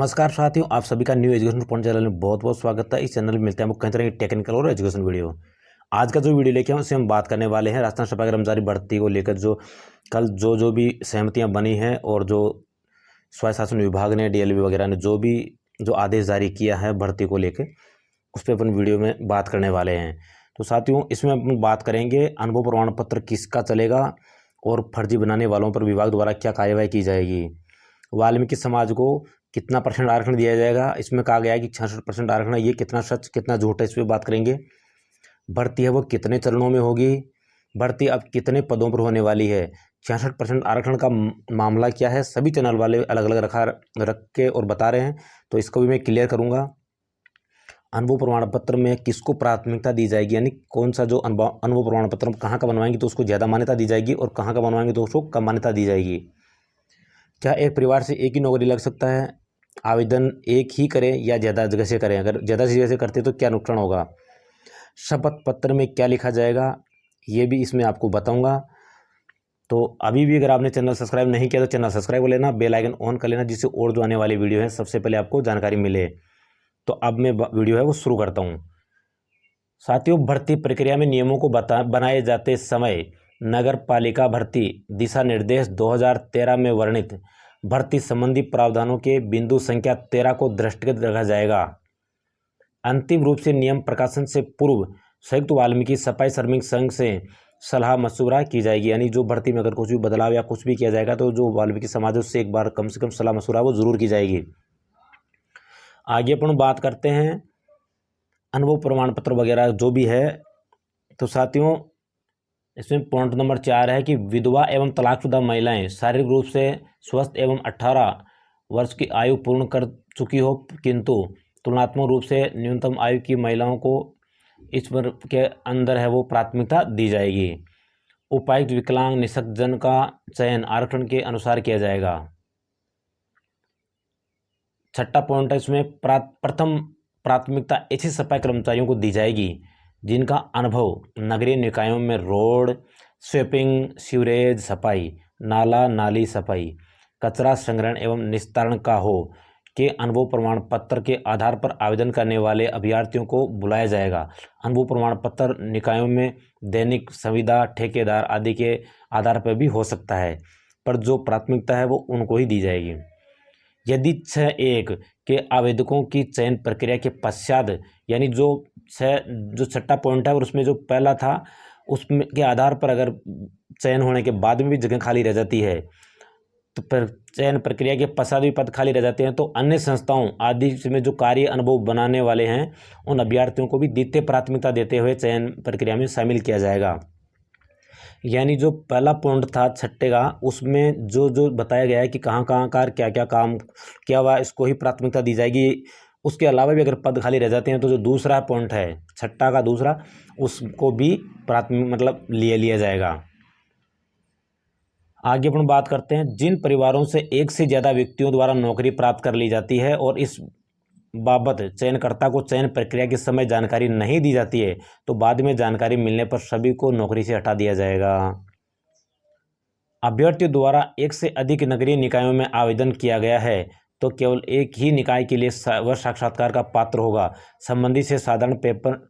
नमस्कार साथियों, आप सभी का न्यू एजुकेशन पॉइंट चैनल में बहुत बहुत स्वागत है। इस चैनल में मिलते हैं आपको कई तरह की टेक्निकल और एजुकेशन वीडियो। आज का जो वीडियो लेके आए उससे हम बात करने वाले हैं राजस्थान सफाई कर्मचारी भर्ती को लेकर जो कल जो भी सहमतियां बनी हैं और जो स्वायत्त शासन विभाग ने डीएलबी वगैरह ने जो आदेश जारी किया है भर्ती को लेकर, उस पर अपन वीडियो में बात करने वाले हैं। तो साथियों, इसमें अपन बात करेंगे अनुभव प्रमाण पत्र किसका चलेगा और फर्जी बनाने वालों पर विभाग द्वारा क्या कार्रवाई की जाएगी। वाल्मीकि समाज को कितना परसेंट आरक्षण दिया जाएगा, इसमें कहा गया है कि 66% आरक्षण है। ये कितना सच कितना झूठ है, इस पर बात करेंगे। भर्ती है वो कितने चरणों में होगी, भर्ती अब कितने पदों पर होने वाली है, 66% आरक्षण का मामला क्या है, सभी चैनल वाले अलग अलग रख के और बता रहे हैं, तो इसको भी मैं क्लियर करूँगा। अनुभव प्रमाण पत्र में किसको प्राथमिकता दी जाएगी, यानी कौन सा जो अनुभव प्रमाण पत्र कहाँ का बनवाएंगे तो उसको ज़्यादा मान्यता दी जाएगी और कहाँ का बनवाएंगे तो उसको कम मान्यता दी जाएगी। क्या एक परिवार से एक ही नौकरी लग सकता है, आवेदन एक ही करें या ज़्यादा जगह से करें, अगर ज़्यादा जगह से करते तो क्या नुकसान होगा, शपथ पत्र में क्या लिखा जाएगा, ये भी इसमें आपको बताऊंगा। तो अभी भी अगर आपने चैनल सब्सक्राइब नहीं किया तो चैनल सब्सक्राइब कर लेना, बेल आइकन ऑन कर लेना, जिससे और जो आने वाली वीडियो है सबसे पहले आपको जानकारी मिले। तो अब मैं वीडियो है वो शुरू करता हूँ। साथियों, भर्ती प्रक्रिया में नियमों को बनाए जाते समय नगर पालिका भर्ती दिशा निर्देश 2013 में वर्णित भर्ती संबंधी प्रावधानों के बिंदु संख्या 13 को दृष्टिगत रखा जाएगा। अंतिम रूप से नियम प्रकाशन से पूर्व संयुक्त वाल्मीकि सफाई श्रमिक संघ से सलाह मशवरा की जाएगी, यानी जो भर्ती में अगर कुछ भी बदलाव या कुछ भी किया जाएगा तो जो वाल्मीकि समाज उससे एक बार कम से कम सलाह मशवरा वो जरूर की जाएगी। आगे अपन बात करते हैं अनुभव प्रमाण पत्र वगैरह जो भी है। तो साथियों, इसमें पॉइंट नंबर 4 है कि विधवा एवं तलाकशुदा महिलाएं शारीरिक रूप से स्वस्थ एवं 18 वर्ष की आयु पूर्ण कर चुकी हो, किंतु तुलनात्मक रूप से न्यूनतम आयु की महिलाओं को इस वर्ग के अंदर है वो प्राथमिकता दी जाएगी। उपायुक्त विकलांग निःशक्तजन का चयन आरक्षण के अनुसार किया जाएगा। छठा पॉइंट है इसमें प्रथम प्राथमिकता ऐसे सफाई कर्मचारियों को दी जाएगी जिनका अनुभव नगरीय निकायों में रोड स्वीपिंग, सीवरेज सफाई, नाला नाली सफाई, कचरा संग्रहण एवं निस्तारण का हो के अनुभव प्रमाण पत्र के आधार पर आवेदन करने वाले अभ्यर्थियों को बुलाया जाएगा। अनुभव प्रमाण पत्र निकायों में दैनिक संविदा, ठेकेदार आदि के आधार पर भी हो सकता है, पर जो प्राथमिकता है वो उनको ही दी जाएगी। यदि 6(1) के आवेदकों की चयन प्रक्रिया के पश्चात, यानी जो छठा पॉइंट है और उसमें जो पहला था उसमें के आधार पर अगर चयन होने के बाद में भी जगह खाली रह जाती है तो फिर चयन प्रक्रिया के पश्चात भी पद खाली रह जाते हैं तो अन्य संस्थाओं आदि में जो कार्य अनुभव बनाने वाले हैं उन अभ्यर्थियों को भी द्वितीय प्राथमिकता देते हुए चयन प्रक्रिया में शामिल किया जाएगा। यानी जो पहला पॉइंट था छठे का, उसमें जो जो बताया गया है कि कहाँ कहाँ का क्या क्या काम किया हुआ, इसको ही प्राथमिकता दी जाएगी। उसके अलावा भी अगर पद खाली रह जाते हैं तो जो दूसरा पॉइंट है छठा का दूसरा, उसको भी प्राथमिक मतलब लिया जाएगा। आगे अपन बात करते हैं जिन परिवारों से एक से ज़्यादा व्यक्तियों द्वारा नौकरी प्राप्त कर ली जाती है और इस बाबत चयनकर्ता को चयन प्रक्रिया के समय जानकारी नहीं दी जाती है तो बाद में जानकारी मिलने पर सभी को नौकरी से हटा दिया जाएगा। अभ्यर्थियों द्वारा एक से अधिक नगरीय निकायों में आवेदन किया गया है तो केवल एक ही निकाय के लिए वह साक्षात्कार का पात्र होगा। संबंधी से साधारण पेपर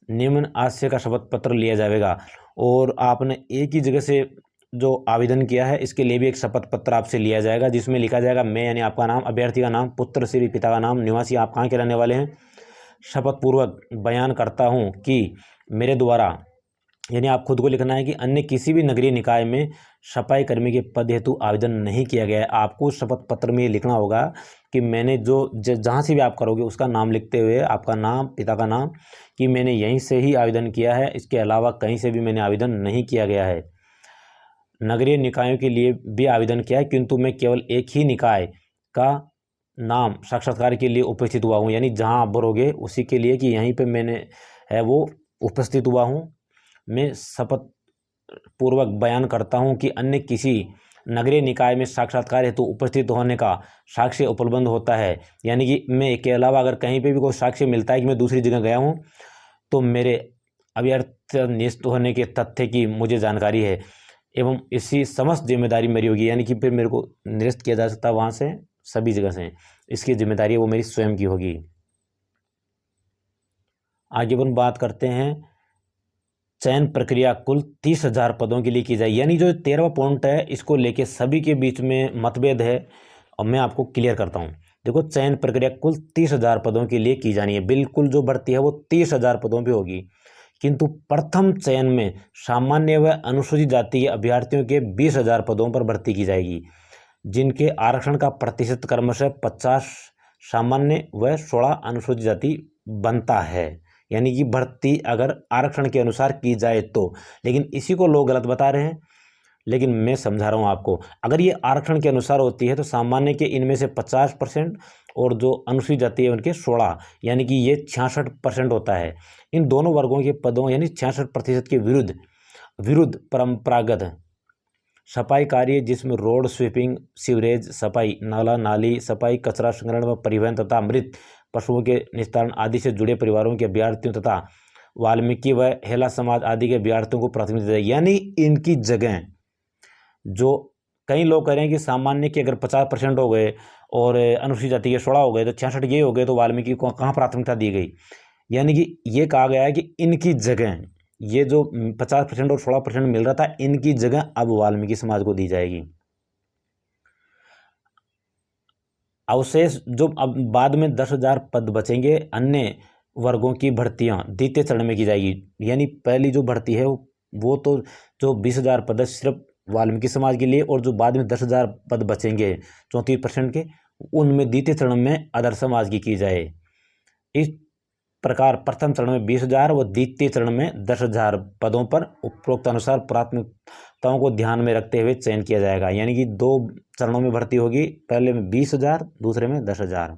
निम्न आशय का शपथ पत्र लिया जाएगा और आपने एक ही जगह से जो आवेदन किया है इसके लिए भी एक शपथ पत्र आपसे लिया जाएगा, जिसमें लिखा जाएगा मैं यानी आपका नाम, अभ्यर्थी का नाम, पुत्र श्री पिता का नाम, निवासी आप कहाँ के रहने वाले हैं, शपथ पूर्वक बयान करता हूँ कि मेरे द्वारा, यानी आप खुद को लिखना है कि अन्य किसी भी नगरीय निकाय में सफाई कर्मी के पद हेतु आवेदन नहीं किया गया है। आपको शपथ पत्र में लिखना होगा कि मैंने जो जहाँ से भी आप करोगे उसका नाम लिखते हुए आपका नाम, पिता का नाम, कि मैंने यहीं से ही आवेदन किया है, इसके अलावा कहीं से भी मैंने आवेदन नहीं किया गया है। नगरीय निकायों के लिए भी आवेदन किया है किंतु मैं केवल एक ही निकाय का नाम साक्षात्कार के लिए उपस्थित हुआ हूँ, यानी जहाँ आप भरोगे उसी के लिए कि यहीं पे मैंने है वो उपस्थित हुआ हूँ। मैं शपथ पूर्वक बयान करता हूँ कि अन्य किसी नगरीय निकाय में साक्षात्कार हेतु उपस्थित होने का साक्ष्य उपलब्ध होता है, यानी कि मैं के अलावा अगर कहीं पे भी कोई साक्ष्य मिलता है कि मैं दूसरी जगह गया हूँ तो मेरे अभ्यर्थी नियुक्त होने के तथ्य की मुझे जानकारी है एवं इसी समस्त जिम्मेदारी मेरी होगी, यानी कि फिर मेरे को निरस्त किया जा सकता है वहाँ से सभी जगह से, इसकी जिम्मेदारी है वो मेरी स्वयं की होगी। आगे अपन बात करते हैं, चयन प्रक्रिया कुल 30,000 पदों के लिए की जाए, यानी जो 13वां पॉइंट है इसको लेके सभी के बीच में मतभेद है और मैं आपको क्लियर करता हूँ। देखो, चयन प्रक्रिया कुल 30,000 पदों के लिए की जानी है, बिल्कुल जो भर्ती है वो 30,000 पदों पे होगी, किंतु प्रथम चयन में सामान्य व अनुसूचित जाति के अभ्यर्थियों के 20,000 पदों पर भर्ती की जाएगी, जिनके आरक्षण का प्रतिशत क्रमशः 50 सामान्य व 16 अनुसूचित जाति बनता है। यानी कि भर्ती अगर आरक्षण के अनुसार की जाए तो, लेकिन इसी को लोग गलत बता रहे हैं, लेकिन मैं समझा रहा हूँ आपको। अगर ये आरक्षण के अनुसार होती है तो सामान्य के इनमें से 50% और जो अनुसूचित जाति है उनके 16, यानी कि ये 66% होता है। इन दोनों वर्गों के पदों यानी 66% के विरुद्ध परंपरागत सफाई कार्य, जिसमें रोड स्वीपिंग, सीवरेज सफाई, नाला नाली सफाई, कचरा संग्रहण व परिवहन तथा मृत पशुओं के निस्तारण आदि से जुड़े परिवारों के अभ्यर्थियों तथा वाल्मीकि व हेला समाज आदि के अभ्यर्थियों को प्राथमिकता दी। यानी इनकी जगह, जो कई लोग कह रहे हैं कि सामान्य के अगर 50% हो गए और अनुसूचित जाति के 16 हो गए तो 66 ये हो गए, तो वाल्मीकि को कहाँ प्राथमिकता दी गई। यानी कि ये कहा गया है कि इनकी जगह, ये जो 50% और 16% मिल रहा था, इनकी जगह अब वाल्मीकि समाज को दी जाएगी। अवशेष जो अब बाद में 10,000 पद बचेंगे, अन्य वर्गों की भर्तियां द्वितीय चरण में की जाएगी। यानी पहली जो भर्ती है वो तो जो 20,000 पद सिर्फ वाल्मीकि समाज के लिए, और जो बाद में 10,000 पद बचेंगे 34% के, उनमें द्वितीय चरण में अदर समाज की जाए। इस प्रकार प्रथम चरण में 20,000 व द्वितीय चरण में 10,000 पदों पर उपरोक्त अनुसार प्राथमिकताओं को ध्यान में रखते हुए चयन किया जाएगा। यानी कि 2 चरणों में भर्ती होगी, पहले में 20,000, दूसरे में 10,000।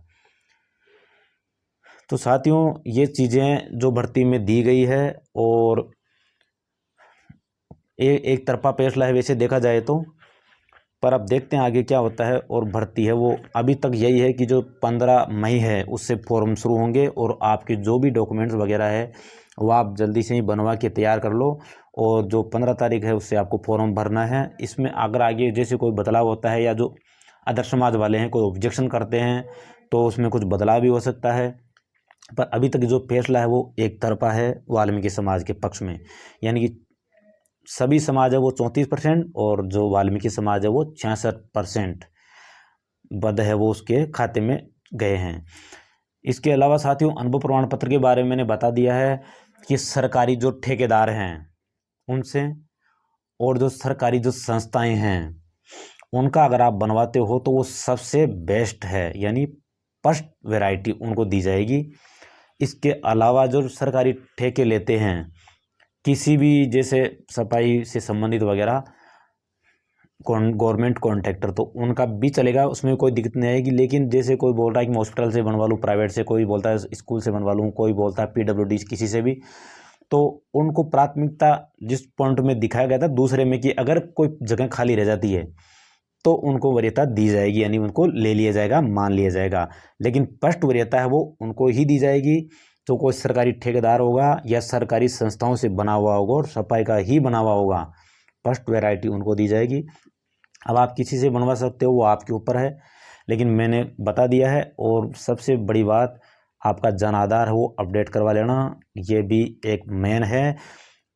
तो साथियों, ये चीज़ें जो भर्ती में दी गई है और एक तरफा फैसला है वैसे देखा जाए तो, पर अब देखते हैं आगे क्या होता है। और भर्ती है वो अभी तक यही है कि जो 15 मई है उससे फॉर्म शुरू होंगे, और आपके जो भी डॉक्यूमेंट्स वगैरह है वो आप जल्दी से ही बनवा के तैयार कर लो, और जो 15 तारीख है उससे आपको फॉर्म भरना है। इसमें अगर आगे जैसे कोई बदलाव होता है या जो अदर समाज वाले हैं कोई ऑब्जेक्शन करते हैं तो उसमें कुछ बदलाव भी हो सकता है, पर अभी तक जो फैसला है वो एक तरफा है वाल्मीकि समाज के पक्ष में। यानी कि सभी समाज है वो 34% और जो वाल्मीकि समाज है वो 66% पद है वो उसके खाते में गए हैं। इसके अलावा साथियों, अनुभव प्रमाण पत्र के बारे में मैंने बता दिया है कि सरकारी जो ठेकेदार हैं उनसे, और जो सरकारी जो संस्थाएं हैं उनका अगर आप बनवाते हो तो वो सबसे बेस्ट है, यानी फर्स्ट वैरायटी उनको दी जाएगी। इसके अलावा जो सरकारी ठेके लेते हैं किसी भी जैसे सफाई से संबंधित वगैरह गवर्नमेंट कॉन्ट्रैक्टर, तो उनका भी चलेगा, उसमें कोई दिक्कत नहीं आएगी। लेकिन जैसे कोई बोल रहा है कि मैं हॉस्पिटल से बनवा लूँ, प्राइवेट से, कोई बोलता है स्कूल से बनवा लूँ, कोई बोलता है PWD किसी से भी, तो उनको प्राथमिकता जिस पॉइंट में दिखाया गया था दूसरे में कि अगर कोई जगह खाली रह जाती है तो उनको वरीयता दी जाएगी, यानी उनको ले लिया जाएगा, मान लिया जाएगा। लेकिन फर्स्ट वरीयता है वो उनको ही दी जाएगी जो कोई सरकारी ठेकेदार होगा या सरकारी संस्थाओं से बना हुआ होगा और सफाई का ही बना हुआ होगा, फर्स्ट वैरायटी उनको दी जाएगी। अब आप किसी से बनवा सकते हो, वो आपके ऊपर है, लेकिन मैंने बता दिया है। और सबसे बड़ी बात, आपका जन आधार है वो अपडेट करवा लेना, ये भी एक मेन है।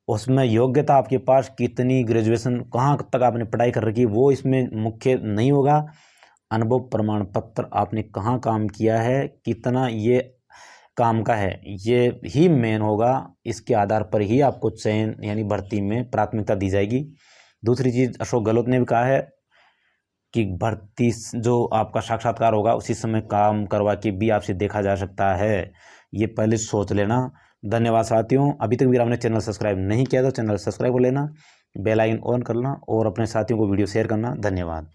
उसमें योग्यता आपके पास कितनी, ग्रेजुएशन कहाँ तक आपने पढ़ाई कर रखी, वो इसमें मुख्य नहीं होगा। अनुभव प्रमाण पत्र आपने कहाँ काम किया है, कितना ये काम का है, ये ही मेन होगा। इसके आधार पर ही आपको चयन यानी भर्ती में प्राथमिकता दी जाएगी। दूसरी चीज़, अशोक गहलोत ने भी कहा है कि भर्ती जो आपका साक्षात्कार होगा उसी समय काम करवा के भी आपसे देखा जा सकता है, ये पहले सोच लेना। धन्यवाद साथियों, अभी तक भी आपने चैनल सब्सक्राइब नहीं किया तो चैनल सब्सक्राइब कर लेना, बेल आइकन ऑन करना और अपने साथियों को वीडियो शेयर करना। धन्यवाद।